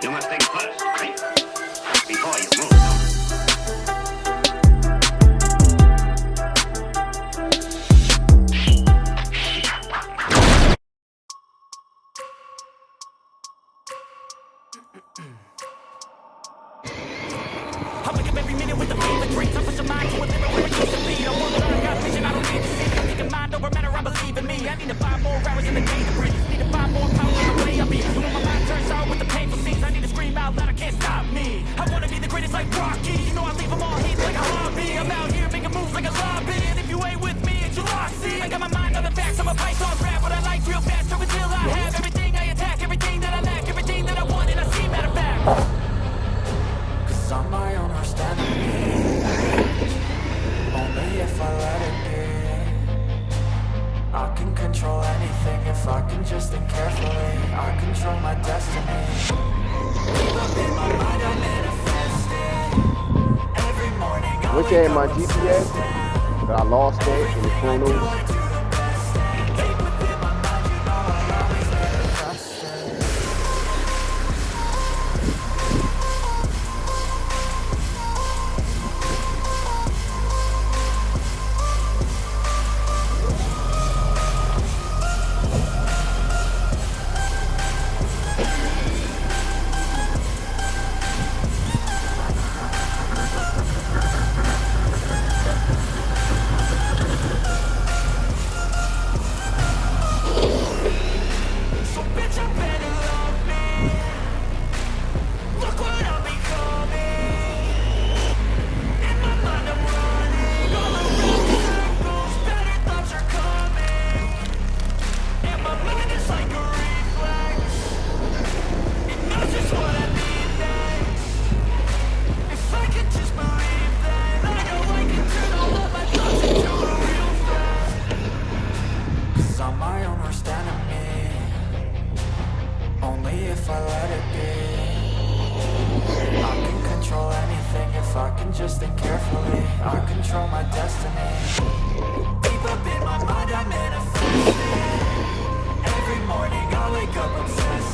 You must think first, right? Before you move. I wake up every minute with the fever dreams. I push the mind to a limit where it used to be. I won't learn, got vision, I don't need to see. Thinking mind over matter, I believe in me. I need to 5 more hours in the day to breathe. Need to 5 more power in the way I be. And when my mind turns out with the painful scenes, I need to scream out loud, I can't stop me. I wanna be the greatest like Rocky. You know I leave them all hate like a hobby. I'm out here making moves like a lobby. And if you ain't with me, it's your loss. See, I got my mind on the facts, I'm a python rap. What I like real fast, till until I have everything I attack, everything that I lack, everything that I want, and I see matter of fact. Cause I'm my own worst enemy. Only if I let it be. I can control anything if I can just think carefully. I control my destiny. Deep up in my mind, I manifest it. Every morning I Look at my GPS, but I lost it in the photos. If I let it be, I can control anything if I can just think carefully. I control my destiny. Deep up in my mind, I manifest it. Every morning I wake up obsessed.